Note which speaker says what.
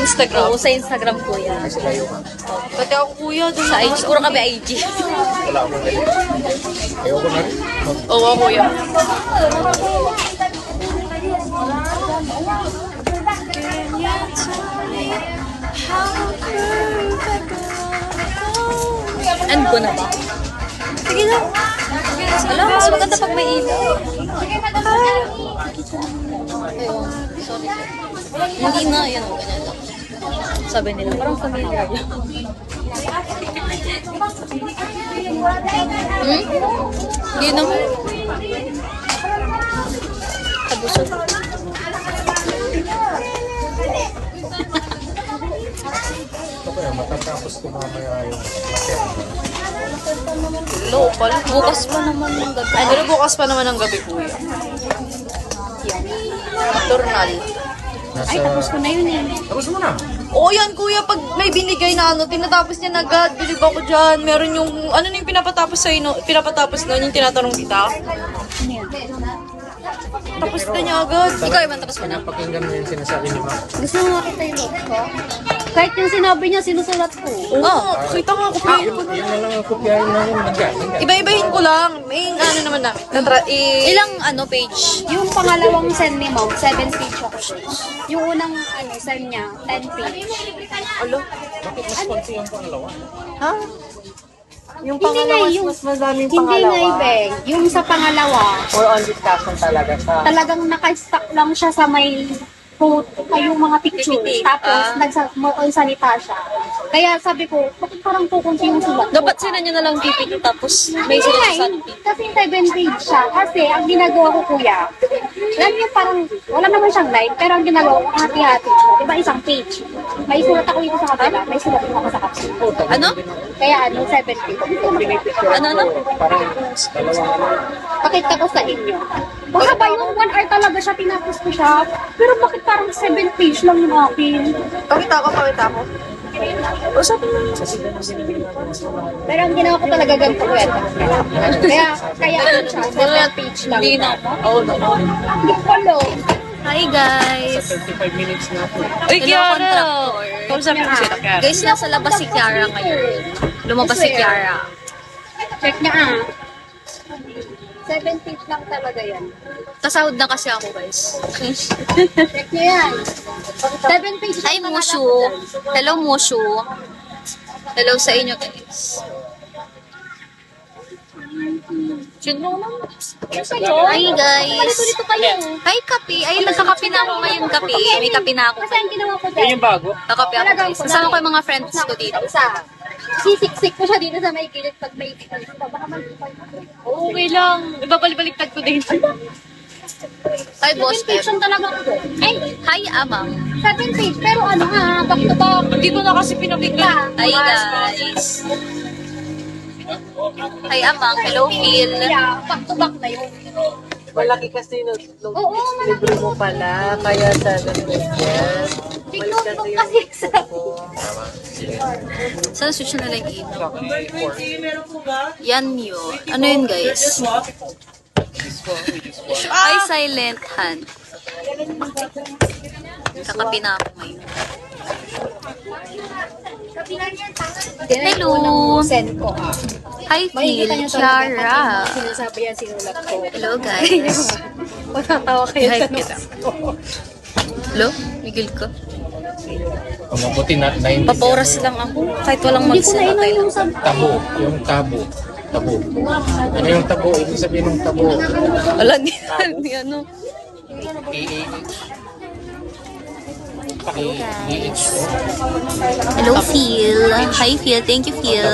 Speaker 1: Instagram.
Speaker 2: Oo, sa Instagram kuya.
Speaker 3: Kasi layo ka.
Speaker 1: Pati ako kuya, doon
Speaker 2: Sa IG. Siguro kami IG.
Speaker 3: Wala akong ganito. Ayoko na rin.
Speaker 1: Oo, kuya.
Speaker 2: End ko na ba?
Speaker 1: Sige na.
Speaker 2: Alam, mas maganda pag may ilaw.
Speaker 1: Ayun. Sorry.
Speaker 2: Hindi na, yan o, ganyan lang. Sabi nila, parang familiar.
Speaker 1: Hindi naman.
Speaker 2: Kabusog.
Speaker 3: Ito kaya, matatapos ko mamaya yung laser.
Speaker 1: Local.
Speaker 2: Bukas pa naman ng gabi.
Speaker 1: Pero bukas pa naman ang gabi, kuya. Nocturnal.
Speaker 3: Ay, tapos ko na yun eh. Tapos mo na.
Speaker 1: Oo yan, kuya. Pag may binigay na ano, tinatapos niya na agad. Bilib ako dyan. Meron yung, ano na yung pinapatapos sa'yo, no? Pinapatapos nun, yung tinatanong kita. Tapos na niya agad.
Speaker 2: Ikaw yung tapos mo na.
Speaker 3: Pakinggan mo yung sinasabi ni Ma'am.
Speaker 4: Gusto mo makita yung notes ko? Kahit yung sinabi niya, sinusulat ko.
Speaker 1: Oo, kita nga ako.
Speaker 3: Yun na lang ang kopyahin namin. Nagaling.
Speaker 1: Iba-ibahin ko lang. May ano naman namin.
Speaker 2: Ilang page?
Speaker 4: Yung pangalawang send ni Mom, 7 page ako. Yung unang send niya, 10 page.
Speaker 1: Alo?
Speaker 3: Bakit mas konti yung pangalawa?
Speaker 1: Ha? Yung
Speaker 4: Hindi
Speaker 1: pangalawa,
Speaker 4: na, yung-
Speaker 1: mas madaming
Speaker 4: Hindi
Speaker 1: pangalawa.
Speaker 4: na ibig. Yung sa pangalawa,
Speaker 1: Or on discussion talaga siya.
Speaker 4: talagang naka-stuck lang siya sa may quote, ay yung mga picture. Tapos, nagsalita siya. Kaya sabi ko, bakit parang kukunti yung sulat ko?
Speaker 2: Dapat sila nyo na lang pipili tapos may
Speaker 4: Hindi
Speaker 2: sila
Speaker 4: nga,
Speaker 2: sa
Speaker 4: kasi 7 page siya. Kasi ang ginagawa ko, kuya, alam niyo parang, wala naman siyang line, pero ang ginagawa ko, hati-hati siya. Diba isang page? May sulat ako dito sa kabila, may sulat ako sa kapila.
Speaker 2: Ano?
Speaker 4: Kaya 7 page.
Speaker 2: Ano?
Speaker 3: Parang dalawang
Speaker 4: Pakita ko sa inyo. Baka ba yung 1 hour talaga siya, tinapos ko siya. Pero bakit parang 7 page lang yung akin?
Speaker 1: Pakita ko. O sabi mo.
Speaker 4: Pero ang ginawa ko talaga ganito ko yan. Kaya ano siya, 7 page lang.
Speaker 2: Hindi na.
Speaker 1: Oo, naman.
Speaker 4: Hindi pala.
Speaker 2: Hi guys!
Speaker 3: 35 minutes na po.
Speaker 1: Uy,
Speaker 2: Hello,
Speaker 1: Kiara!
Speaker 2: contractor.
Speaker 1: Kausapin mo sila, Kiara.
Speaker 2: Guys, nasa labas si Kiara ngayon. Lumabas si Kiara.
Speaker 4: Check niya 7 page lang talaga yan.
Speaker 2: Kasahod na kasi ako guys.
Speaker 4: Check niya yan. 7 page lang.
Speaker 2: Hi Mushu! Hello Mushu! Hello sa inyo guys. Hi guys!
Speaker 4: Dito kayo.
Speaker 2: Hi Kapi! Ay, nagkakapi na ako ngayon Kapi. May kapi na ako.
Speaker 4: Kasi ang ginawa ko dyan.
Speaker 3: bago?
Speaker 2: Nakapi ako guys. Kasama ko yung mga friends ko dito.
Speaker 4: Isa. Sisiksik ko siya dito sa may gilid pag may ikikit. Baka
Speaker 1: Okay lang. Ibabalik-baliktad ko din.
Speaker 2: Hi boss
Speaker 4: 7 page
Speaker 2: Pep.
Speaker 4: lang talaga ko doon. Ay,
Speaker 2: Hi Amang.
Speaker 4: 7 page. Pero ano ha, back to back.
Speaker 1: Hindi ko na kasi pinakinggan.
Speaker 2: Hi guys. Hi Amang. Hello Phil.
Speaker 4: Yeah, back to back na yun.
Speaker 1: Malaki kasi nung
Speaker 4: Oo,
Speaker 1: libre mo pala. Kaya sana ganyan.
Speaker 4: big notebook kasi sa...
Speaker 2: Saan switch na lang yun? Yan yun. Ano yun guys? Hi Silent Hand. Kakapi na ako ngayon. Hello.
Speaker 4: Send ko.
Speaker 2: Hi Phil.
Speaker 4: Makikita niyo
Speaker 2: Kiara.
Speaker 4: sinasabi yan, sinulat ko.
Speaker 2: Hello guys.
Speaker 4: Matatawa kayo
Speaker 2: Hi
Speaker 4: sa
Speaker 2: kita. Hello? Miguel ka?
Speaker 3: Mabuti na 90.
Speaker 2: Paporas lang ako. Kahit walang
Speaker 4: Hindi ko na
Speaker 2: magsinatay
Speaker 4: inom
Speaker 2: lang.
Speaker 4: yung sa...
Speaker 3: Tabo. Yung tabo. Tabo. Ano yung tabo? Ibig sabihin ng tabo.
Speaker 2: Wala ni ano.
Speaker 3: AAH. AAH.
Speaker 2: Hello Phil. Hi Phil. Thank you Phil.